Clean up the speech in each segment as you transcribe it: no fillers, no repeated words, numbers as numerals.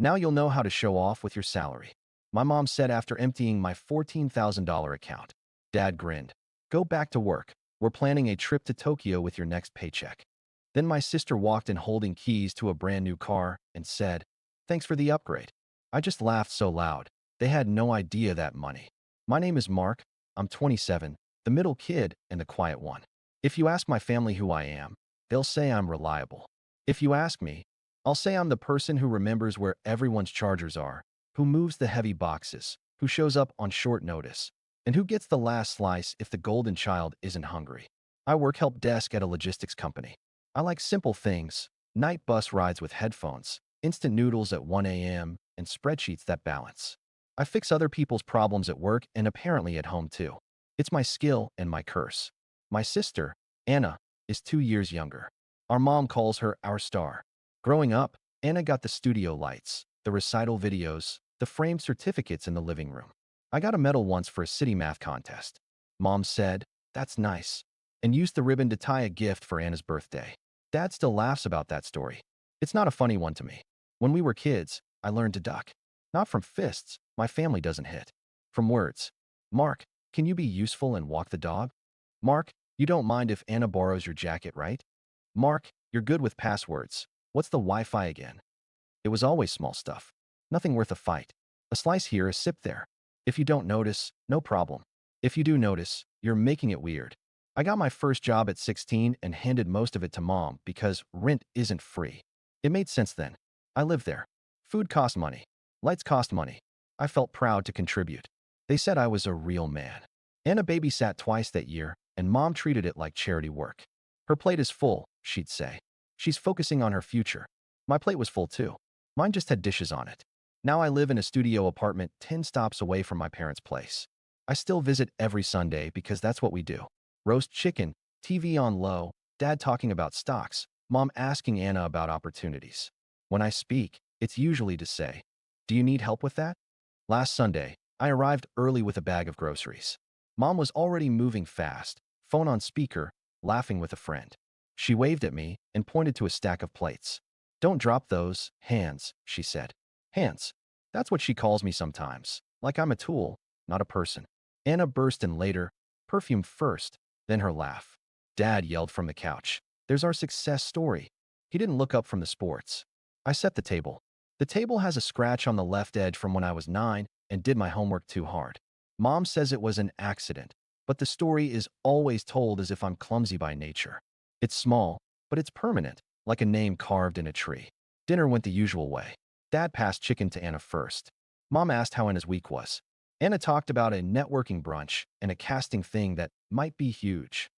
Now you'll know how to show off with your salary. My mom said after emptying my $14,000 account. Dad grinned. Go back to work. We're planning a trip to Tokyo with your next paycheck. Then my sister walked in holding keys to a brand new car and said, thanks for the upgrade. I just laughed so loud. They had no idea that money. My name is Mark. I'm 27, the middle kid and the quiet one. If you ask my family who I am, they'll say I'm reliable. If you ask me, I'll say I'm the person who remembers where everyone's chargers are, who moves the heavy boxes, who shows up on short notice, and who gets the last slice if the golden child isn't hungry. I work help desk at a logistics company. I like simple things, night bus rides with headphones, instant noodles at 1 a.m., and spreadsheets that balance. I fix other people's problems at work and apparently at home too. It's my skill and my curse. My sister, Anna, is 2 years younger. Our mom calls her our star. Growing up, Anna got the studio lights, the recital videos, the framed certificates in the living room. I got a medal once for a city math contest. Mom said, that's nice, and used the ribbon to tie a gift for Anna's birthday. Dad still laughs about that story. It's not a funny one to me. When we were kids, I learned to duck. Not from fists, my family doesn't hit. From words. Mark, can you be useful and walk the dog? Mark, you don't mind if Anna borrows your jacket, right? Mark, you're good with passwords. What's the Wi-Fi again? It was always small stuff. Nothing worth a fight. A slice here, a sip there. If you don't notice, no problem. If you do notice, you're making it weird. I got my first job at 16 and handed most of it to mom because rent isn't free. It made sense then. I lived there. Food cost money. Lights cost money. I felt proud to contribute. They said I was a real man. Anna babysat twice that year, and mom treated it like charity work. Her plate is full, she'd say. She's focusing on her future. My plate was full too. Mine just had dishes on it. Now I live in a studio apartment 10 stops away from my parents' place. I still visit every Sunday because that's what we do. Roast chicken, TV on low, dad talking about stocks, mom asking Anna about opportunities. When I speak, it's usually to say, do you need help with that? Last Sunday, I arrived early with a bag of groceries. Mom was already moving fast, phone on speaker, laughing with a friend. She waved at me and pointed to a stack of plates. Don't drop those, hands, she said. Hands. That's what she calls me sometimes, like I'm a tool, not a person. Anna burst in later, perfume first, then her laugh. Dad yelled from the couch. There's our success story. He didn't look up from the sports. I set the table. The table has a scratch on the left edge from when I was 9 and did my homework too hard. Mom says it was an accident, but the story is always told as if I'm clumsy by nature. It's small, but it's permanent, like a name carved in a tree. Dinner went the usual way. Dad passed chicken to Anna first. Mom asked how Anna's week was. Anna talked about a networking brunch and a casting thing that might be huge.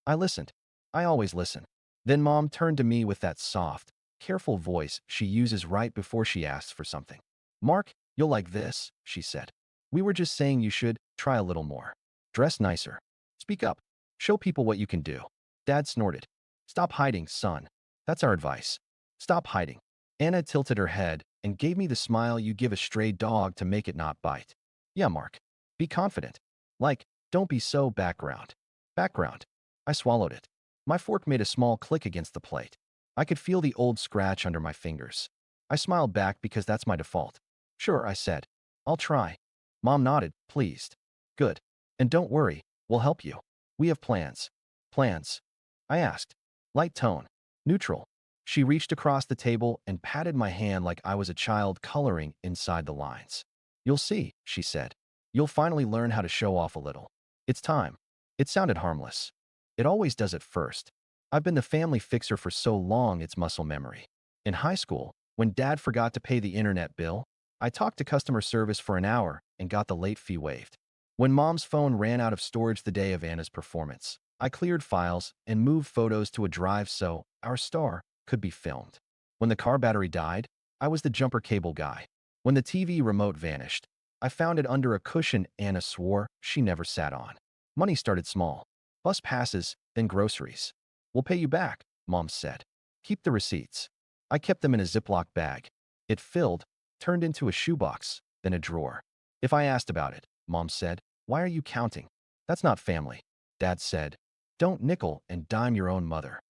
I listened. I always listen. Then Mom turned to me with that soft, careful voice she uses right before she asks for something. Mark, you'll like this, she said. We were just saying you should try a little more. Dress nicer. Speak up. Show people what you can do. Dad snorted. Stop hiding, son. That's our advice. Stop hiding. Anna tilted her head and gave me the smile you give a stray dog to make it not bite. Yeah, Mark. Be confident. Like, don't be so background. Background. I swallowed it. My fork made a small click against the plate. I could feel the old scratch under my fingers. I smiled back because that's my default. Sure, I said. I'll try. Mom nodded, pleased. Good. And don't worry, we'll help you. We have plans. Plans? I asked. Light tone. Neutral. She reached across the table and patted my hand like I was a child coloring inside the lines. You'll see, she said. You'll finally learn how to show off a little. It's time. It sounded harmless. It always does at first. I've been the family fixer for so long it's muscle memory. In high school, when Dad forgot to pay the internet bill, I talked to customer service for an hour and got the late fee waived. When Mom's phone ran out of storage the day of Anna's performance, I cleared files and moved photos to a drive so our star could be filmed. When the car battery died, I was the jumper cable guy. When the TV remote vanished, I found it under a cushion Anna swore she never sat on. Money started small. Bus passes, then groceries. We'll pay you back, Mom said. Keep the receipts. I kept them in a Ziploc bag. It filled, turned into a shoebox, then a drawer. If I asked about it, Mom said, why are you counting? That's not family. Dad said, don't nickel and dime your own mother.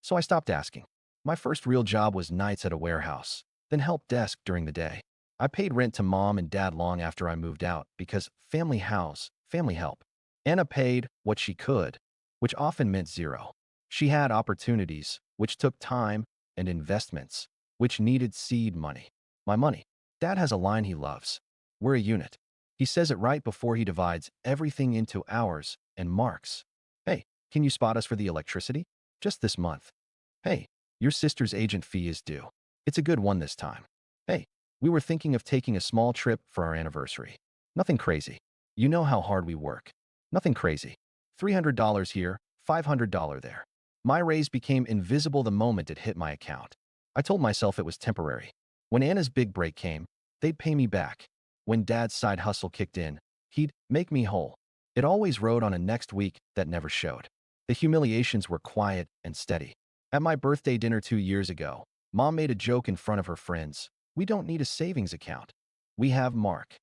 So I stopped asking. My first real job was nights at a warehouse. then help desk during the day. I paid rent to mom and dad long after I moved out because family house, family help. Anna paid what she could, which often meant zero. She had opportunities, which took time, and investments, which needed seed money. My money. Dad has a line he loves. We're a unit. He says it right before he divides everything into hours and marks. Hey, can you spot us for the electricity? Just this month. Hey, your sister's agent fee is due. It's a good one this time. Hey, we were thinking of taking a small trip for our anniversary. Nothing crazy. You know how hard we work. Nothing crazy. $300 here, $500 there. My raise became invisible the moment it hit my account. I told myself it was temporary. When Anna's big break came, they'd pay me back. When Dad's side hustle kicked in, he'd make me whole. It always rode on a next week that never showed. The humiliations were quiet and steady. At my birthday dinner 2 years ago, Mom made a joke in front of her friends. We don't need a savings account. We have Mark.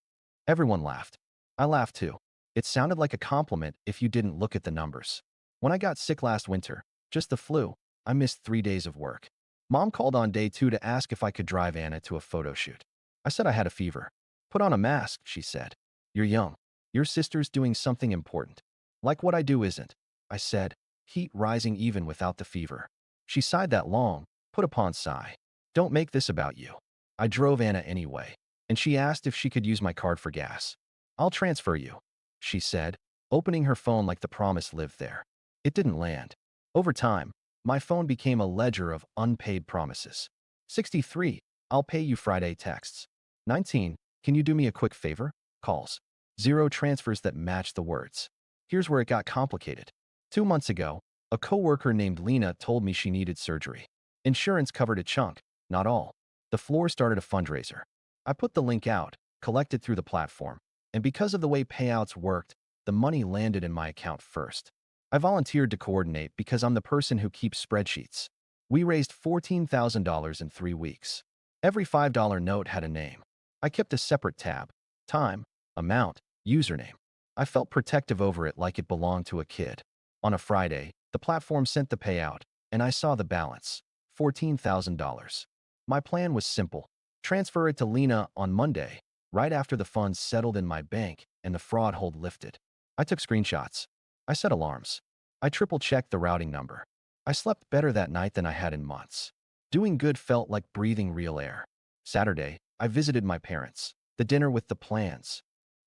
Everyone laughed. I laughed too. It sounded like a compliment if you didn't look at the numbers. When I got sick last winter, just the flu, I missed 3 days of work. Mom called on day 2 to ask if I could drive Anna to a photo shoot. I said I had a fever. Put on a mask, she said. You're young. Your sister's doing something important. Like what I do isn't, I said, heat rising even without the fever. She sighed that long, put upon sigh. Don't make this about you. I drove Anna anyway, and she asked if she could use my card for gas. I'll transfer you, she said, opening her phone like the promise lived there. It didn't land. Over time, my phone became a ledger of unpaid promises. 63, I'll pay you Friday texts. 19, can you do me a quick favor? Calls. 0 transfers that matched the words. Here's where it got complicated. 2 months ago, a coworker named Lena told me she needed surgery. Insurance covered a chunk, not all. The floor started a fundraiser. I put the link out, collected through the platform, and because of the way payouts worked, the money landed in my account first. I volunteered to coordinate because I'm the person who keeps spreadsheets. We raised $14,000 in 3 weeks. Every $5 note had a name. I kept a separate tab: time, amount, username. I felt protective over it like it belonged to a kid. On a Friday, the platform sent the payout, and I saw the balance: $14,000. My plan was simple: transfer it to Lena on Monday, right after the funds settled in my bank and the fraud hold lifted. I took screenshots. I set alarms. I triple-checked the routing number. I slept better that night than I had in months. Doing good felt like breathing real air. Saturday, I visited my parents. The dinner with the plans.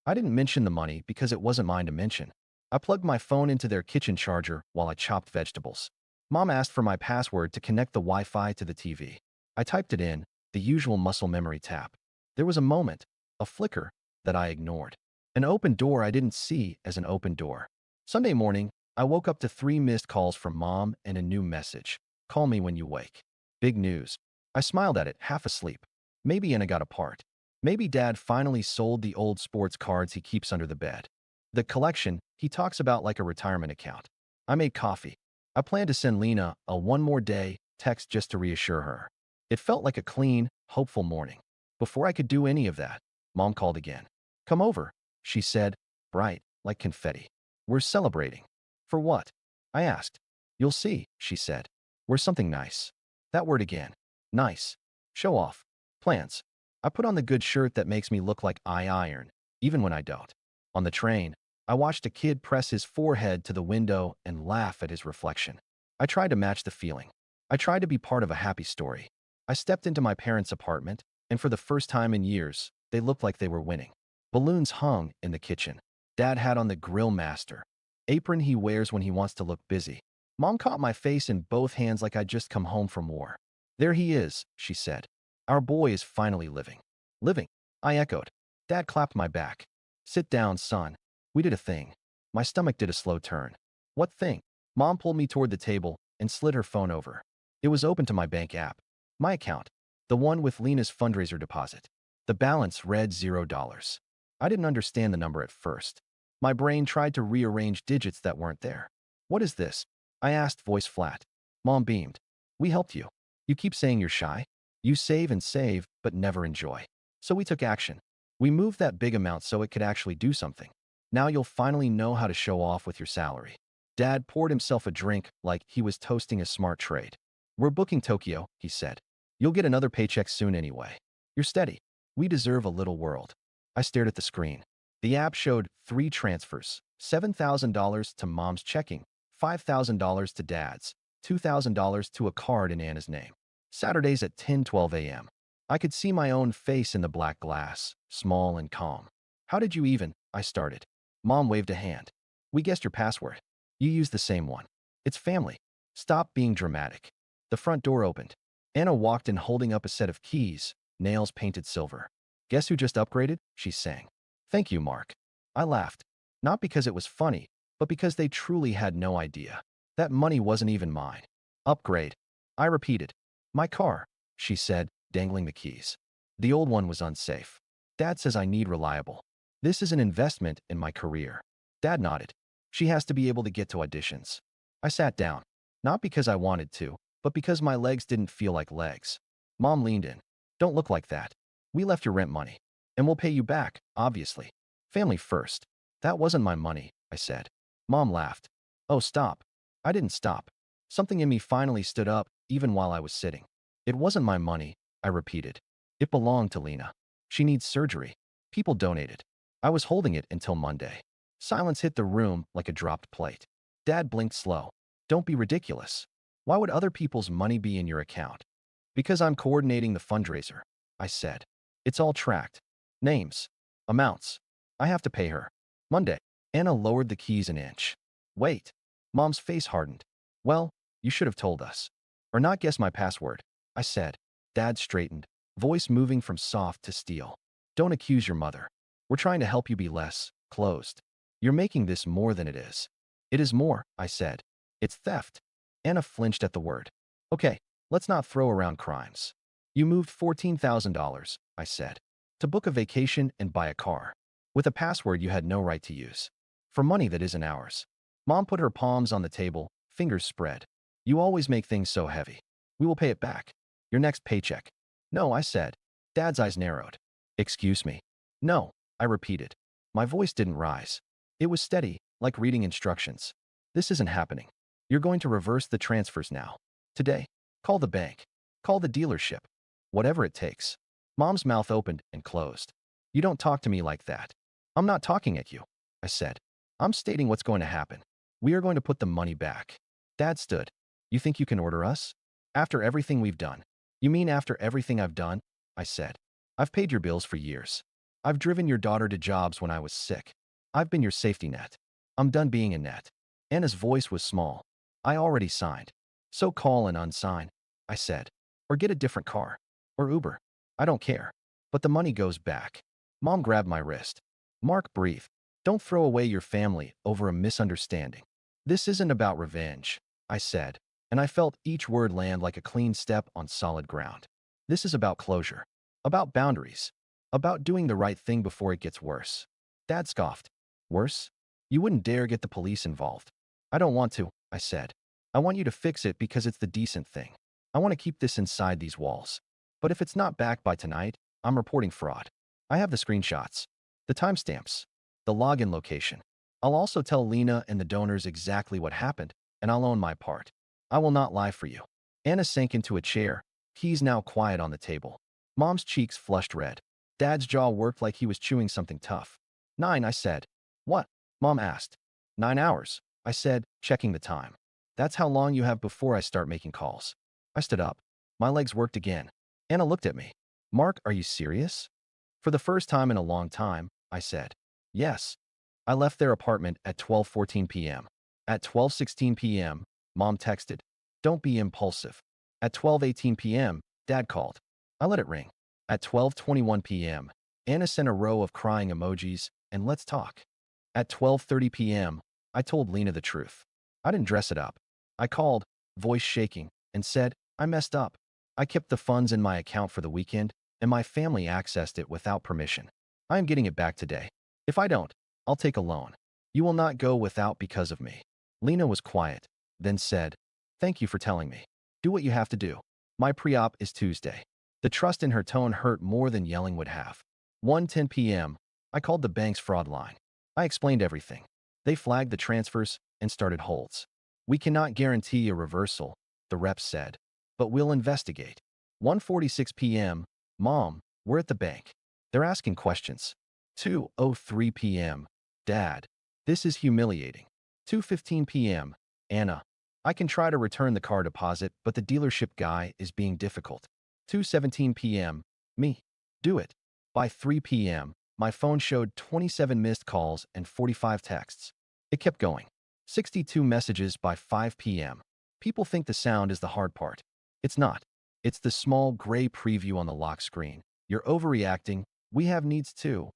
I didn't mention the money because it wasn't mine to mention. I plugged my phone into their kitchen charger while I chopped vegetables. Mom asked for my password to connect the Wi-Fi to the TV. I typed it in, the usual muscle memory tap. There was a moment, a flicker, that I ignored. An open door I didn't see as an open door. Sunday morning, I woke up to 3 missed calls from Mom and a new message: call me when you wake. Big news. I smiled at it, half asleep. Maybe Anna got a part. Maybe Dad finally sold the old sports cards he keeps under the bed. The collection he talks about like a retirement account. I made coffee. I planned to send Lena a "one more day" text just to reassure her. It felt like a clean, hopeful morning. Before I could do any of that, Mom called again. Come over, she said, bright, like confetti. We're celebrating. For what? I asked. You'll see, she said. We're something nice. That word again. Nice. Show off. Plans. I put on the good shirt that makes me look like I iron, even when I don't. On the train, I watched a kid press his forehead to the window and laugh at his reflection. I tried to match the feeling. I tried to be part of a happy story. I stepped into my parents' apartment, and for the first time in years, they looked like they were winning. Balloons hung in the kitchen. Dad had on the grill master apron he wears when he wants to look busy. Mom caught my face in both hands like I'd just come home from war. There he is, she said. Our boy is finally living. Living, I echoed. Dad clapped my back. Sit down, son. We did a thing. My stomach did a slow turn. What thing? Mom pulled me toward the table and slid her phone over. It was open to my bank app. My account. The one with Lena's fundraiser deposit. The balance read $0. I didn't understand the number at first. My brain tried to rearrange digits that weren't there. What is this? I asked, voice flat. Mom beamed. We helped you. You keep saying you're shy. You save and save, but never enjoy. So we took action. We moved that big amount so it could actually do something. Now you'll finally know how to show off with your salary. Dad poured himself a drink like he was toasting a smart trade. We're booking Tokyo, he said. You'll get another paycheck soon anyway. You're steady. We deserve a little world. I stared at the screen. The app showed 3 transfers, $7,000 to mom's checking, $5,000 to dad's, $2,000 to a card in Anna's name. Saturdays at 10:12 a.m. I could see my own face in the black glass, small and calm. How did you even? I started. Mom waved a hand. We guessed your password. You used the same one. It's family. Stop being dramatic. The front door opened. Anna walked in holding up a set of keys, nails painted silver. Guess who just upgraded? She sang. Thank you, Mark. I laughed. Not because it was funny, but because they truly had no idea. That money wasn't even mine. Upgrade. I repeated. My car, she said, dangling the keys. The old one was unsafe. Dad says I need reliable. This is an investment in my career. Dad nodded. She has to be able to get to auditions. I sat down. Not because I wanted to, but because my legs didn't feel like legs. Mom leaned in. Don't look like that. We left your rent money. And we'll pay you back, obviously. Family first. That wasn't my money, I said. Mom laughed. Oh, stop. I didn't stop. Something in me finally stood up, even while I was sitting. It wasn't my money, I repeated. It belonged to Lena. She needs surgery. People donated. I was holding it until Monday. Silence hit the room like a dropped plate. Dad blinked slow. Don't be ridiculous. Why would other people's money be in your account? Because I'm coordinating the fundraiser, I said. It's all tracked. Names. Amounts. I have to pay her. Monday. Anna lowered the keys an inch. Wait. Mom's face hardened. Well, you should have told us. Or not guess my password, I said. Dad straightened, voice moving from soft to steel. Don't accuse your mother. We're trying to help you be less closed. You're making this more than it is. It is more, I said. It's theft. Anna flinched at the word. Okay, let's not throw around crimes. You moved $14,000, I said, to book a vacation and buy a car, with a password you had no right to use, for money that isn't ours. Mom put her palms on the table, fingers spread. You always make things so heavy. We will pay it back. Your next paycheck. No, I said. Dad's eyes narrowed. Excuse me. No, I repeated. My voice didn't rise. It was steady, like reading instructions. This isn't happening. You're going to reverse the transfers now. Today. Call the bank. Call the dealership. Whatever it takes. Mom's mouth opened and closed. You don't talk to me like that. I'm not talking at you, I said. I'm stating what's going to happen. We are going to put the money back. Dad stood. You think you can order us? After everything we've done. You mean after everything I've done? I said. I've paid your bills for years. I've driven your daughter to jobs when I was sick. I've been your safety net. I'm done being a net. Anna's voice was small. I already signed. So call and unsign, I said. Or get a different car. Or Uber. I don't care. But the money goes back. Mom grabbed my wrist. Mark, breathe. Don't throw away your family over a misunderstanding. This isn't about revenge, I said, and I felt each word land like a clean step on solid ground. This is about closure. About boundaries. About doing the right thing before it gets worse. Dad scoffed. Worse? You wouldn't dare get the police involved. I don't want to, I said. I want you to fix it because it's the decent thing. I want to keep this inside these walls. But if it's not back by tonight, I'm reporting fraud. I have the screenshots, the timestamps, the login location. I'll also tell Lena and the donors exactly what happened, and I'll own my part. I will not lie for you. Anna sank into a chair, keys now quiet on the table. Mom's cheeks flushed red. Dad's jaw worked like he was chewing something tough. 9, I said. What? Mom asked. 9 hours, I said, checking the time. That's how long you have before I start making calls. I stood up. My legs worked again. Anna looked at me. Mark, are you serious? For the first time in a long time, I said. Yes. I left their apartment at 12:14 p.m. At 12:16 p.m., Mom texted. Don't be impulsive. At 12:18 p.m., Dad called. I let it ring. At 12:21 p.m., Anna sent a row of crying emojis and let's talk. At 12:30 p.m., I told Lena the truth. I didn't dress it up. I called, voice shaking, and said, I messed up. I kept the funds in my account for the weekend, and my family accessed it without permission. I am getting it back today. If I don't, I'll take a loan. You will not go without because of me. Lena was quiet, then said, Thank you for telling me. Do what you have to do. My pre-op is Tuesday. The trust in her tone hurt more than yelling would have. 1:10 p.m., I called the bank's fraud line. I explained everything. They flagged the transfers and started holds. We cannot guarantee a reversal, the rep said, but we'll investigate. 1:46 p.m. Mom, we're at the bank. They're asking questions. 2:03 p.m. Dad, this is humiliating. 2:15 p.m. Anna, I can try to return the car deposit, but the dealership guy is being difficult. 2:17 p.m. Me. Do it. By 3 p.m., my phone showed 27 missed calls and 45 texts. It kept going. 62 messages by 5 p.m. People think the sound is the hard part. It's not. It's the small gray preview on the lock screen. You're overreacting. We have needs too.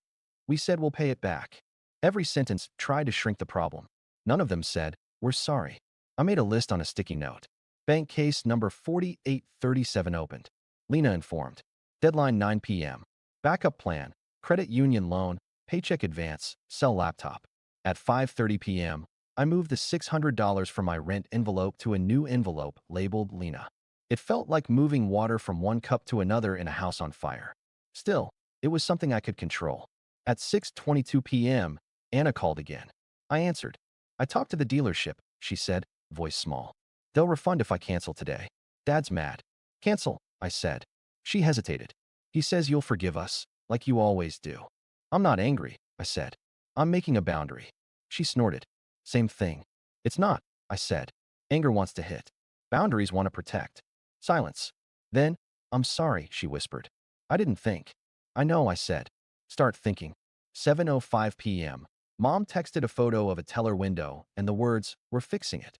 We said we'll pay it back. Every sentence tried to shrink the problem. None of them said, we're sorry. I made a list on a sticky note. Bank case number 4837 opened. Lena informed. Deadline 9 p.m. Backup plan. Credit union loan. Paycheck advance. Sell laptop. At 5:30 p.m., I moved the $600 from my rent envelope to a new envelope labeled Lena. It felt like moving water from one cup to another in a house on fire. Still, it was something I could control. At 6:22 p.m., Anna called again. I answered. I talked to the dealership, she said, voice small. They'll refund if I cancel today. Dad's mad. Cancel, I said. She hesitated. He says you'll forgive us, like you always do. I'm not angry, I said. I'm making a boundary. She snorted. Same thing. It's not, I said. Anger wants to hit. Boundaries want to protect. Silence. Then, I'm sorry, she whispered. I didn't think. I know, I said. Start thinking. 7:05 p.m. Mom texted a photo of a teller window and the words, we're fixing it.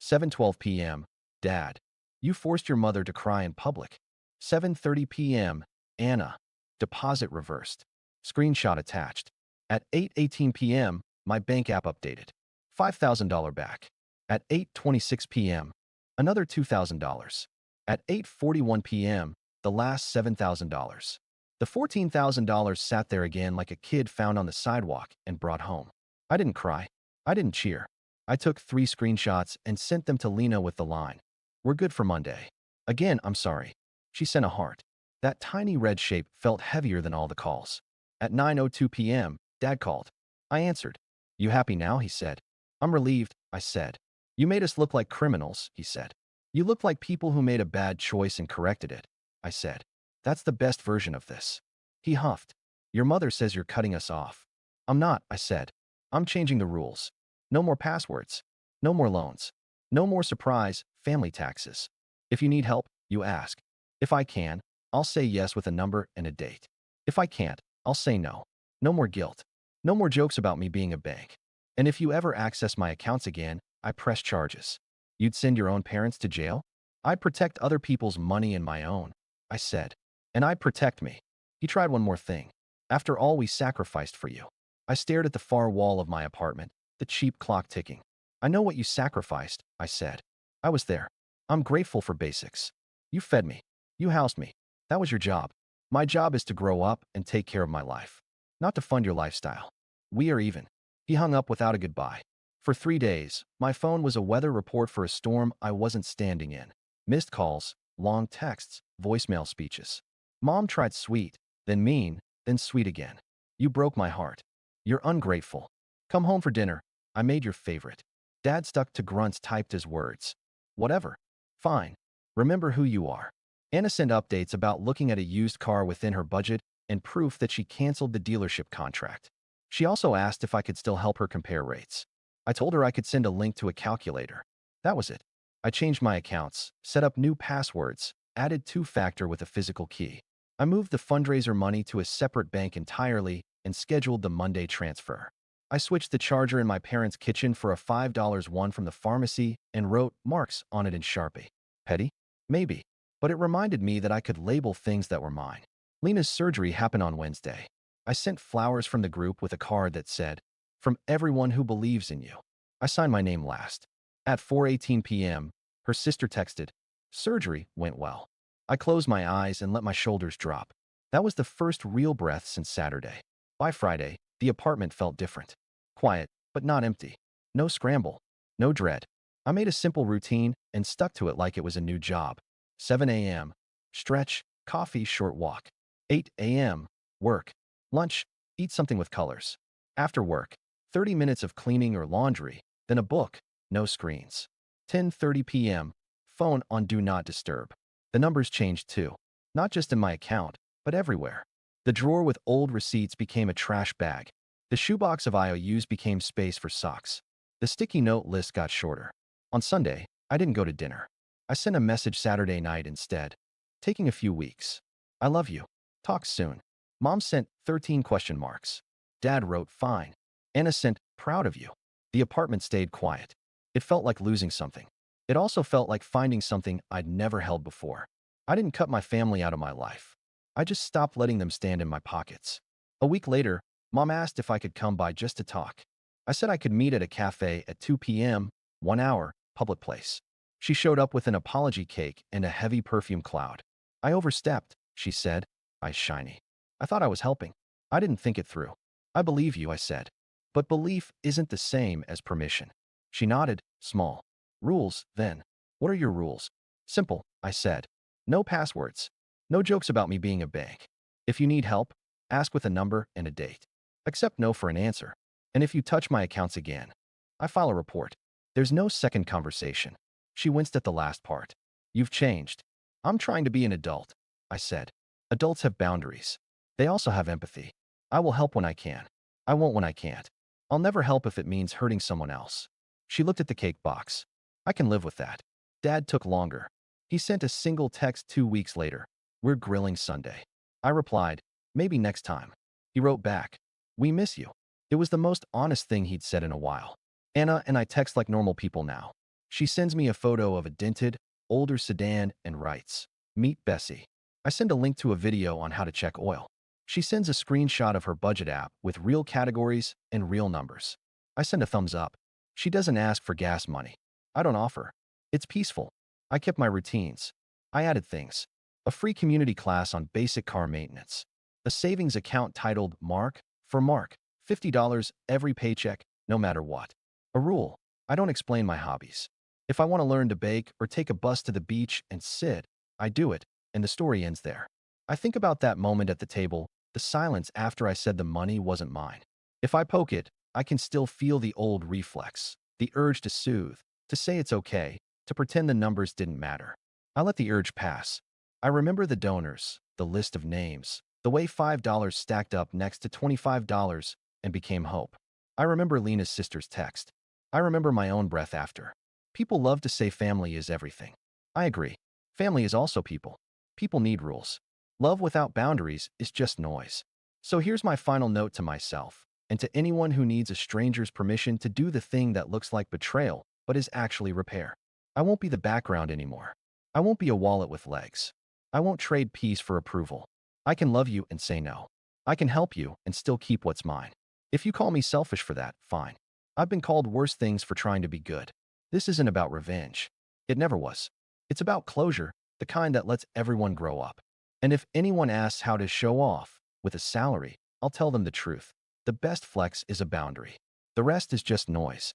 7:12 p.m. Dad, you forced your mother to cry in public. 7:30 p.m. Anna, deposit reversed. Screenshot attached. At 8:18 p.m., my bank app updated. $5,000 back. At 8:26 p.m., another $2,000. At 8:41 p.m., the last $7,000. The $14,000 sat there again like a kid found on the sidewalk and brought home. I didn't cry. I didn't cheer. I took 3 screenshots and sent them to Lena with the line, we're good for Monday. Again, I'm sorry. She sent a heart. That tiny red shape felt heavier than all the calls. At 9:02 p.m., Dad called. I answered. You happy now? He said. I'm relieved, I said. You made us look like criminals, he said. You look like people who made a bad choice and corrected it, I said. That's the best version of this. He huffed. Your mother says you're cutting us off. I'm not, I said. I'm changing the rules. No more passwords. No more loans. No more surprise family taxes. If you need help, you ask. If I can, I'll say yes with a number and a date. If I can't, I'll say no. No more guilt. No more jokes about me being a bank. And if you ever access my accounts again, I press charges. You'd send your own parents to jail? I'd protect other people's money and my own, I said. And I'd protect me. He tried one more thing. After all we sacrificed for you. I stared at the far wall of my apartment, the cheap clock ticking. I know what you sacrificed, I said. I was there. I'm grateful for basics. You fed me. You housed me. That was your job. My job is to grow up and take care of my life. Not to fund your lifestyle. We are even. He hung up without a goodbye. For 3 days, my phone was a weather report for a storm I wasn't standing in. Missed calls, long texts, voicemail speeches. Mom tried sweet, then mean, then sweet again. You broke my heart. You're ungrateful. Come home for dinner. I made your favorite. Dad stuck to grunts typed as words. Whatever. Fine. Remember who you are. Anna sent updates about looking at a used car within her budget and proof that she canceled the dealership contract. She also asked if I could still help her compare rates. I told her I could send a link to a calculator. That was it. I changed my accounts, set up new passwords, added two-factor with a physical key. I moved the fundraiser money to a separate bank entirely and scheduled the Monday transfer. I switched the charger in my parents' kitchen for a $5 one from the pharmacy and wrote marks on it in Sharpie. Petty? Maybe. But it reminded me that I could label things that were mine. Lena's surgery happened on Wednesday. I sent flowers from the group with a card that said, from everyone who believes in you. I signed my name last. At 4:18 p.m., her sister texted, surgery went well. I closed my eyes and let my shoulders drop. That was the first real breath since Saturday. By Friday, the apartment felt different. Quiet, but not empty. No scramble. No dread. I made a simple routine and stuck to it like it was a new job. 7 a.m. Stretch, coffee, short walk. 8 a.m. Work. Lunch, eat something with colors. After work, 30 minutes of cleaning or laundry, then a book, no screens. 10:30 p.m. Phone on Do Not Disturb. The numbers changed too. Not just in my account, but everywhere. The drawer with old receipts became a trash bag. The shoebox of IOUs became space for socks. The sticky note list got shorter. On Sunday, I didn't go to dinner. I sent a message Saturday night instead. Taking a few weeks. I love you. Talk soon. Mom sent 13 question marks. Dad wrote fine. Anna sent proud of you. The apartment stayed quiet. It felt like losing something. It also felt like finding something I'd never held before. I didn't cut my family out of my life. I just stopped letting them stand in my pockets. A week later, Mom asked if I could come by just to talk. I said I could meet at a cafe at 2 p.m., 1 hour, public place. She showed up with an apology cake and a heavy perfume cloud. I overstepped, she said, eyes shiny. I thought I was helping. I didn't think it through. I believe you, I said. But belief isn't the same as permission. She nodded, small. Rules, then. What are your rules? Simple, I said. No passwords. No jokes about me being a bank. If you need help, ask with a number and a date. Accept no for an answer. And if you touch my accounts again, I file a report. There's no second conversation. She winced at the last part. You've changed. I'm trying to be an adult, I said. Adults have boundaries. They also have empathy. I will help when I can. I won't when I can't. I'll never help if it means hurting someone else. She looked at the cake box. I can live with that. Dad took longer. He sent a single text 2 weeks later. We're grilling Sunday. I replied, maybe next time. He wrote back, we miss you. It was the most honest thing he'd said in a while. Anna and I text like normal people now. She sends me a photo of a dented, older sedan and writes, meet Bessie. I send a link to a video on how to check oil. She sends a screenshot of her budget app with real categories and real numbers. I send a thumbs up. She doesn't ask for gas money. I don't offer. It's peaceful. I kept my routines. I added things. A free community class on basic car maintenance. A savings account titled Mark for Mark. $50 every paycheck, no matter what. A rule. I don't explain my hobbies. If I want to learn to bake or take a bus to the beach and sit, I do it, and the story ends there. I think about that moment at the table, the silence after I said the money wasn't mine. If I poke it, I can still feel the old reflex, the urge to soothe, to say it's okay, to pretend the numbers didn't matter. I let the urge pass. I remember the donors, the list of names, the way $5 stacked up next to $25 and became hope. I remember Lena's sister's text. I remember my own breath after. People love to say family is everything. I agree. Family is also people. People need rules. Love without boundaries is just noise. So here's my final note to myself, and to anyone who needs a stranger's permission to do the thing that looks like betrayal, but is actually repair. I won't be the background anymore. I won't be a wallet with legs. I won't trade peace for approval. I can love you and say no. I can help you and still keep what's mine. If you call me selfish for that, fine. I've been called worse things for trying to be good. This isn't about revenge. It never was. It's about closure, the kind that lets everyone grow up. And if anyone asks how to show off with a salary, I'll tell them the truth. The best flex is a boundary. The rest is just noise.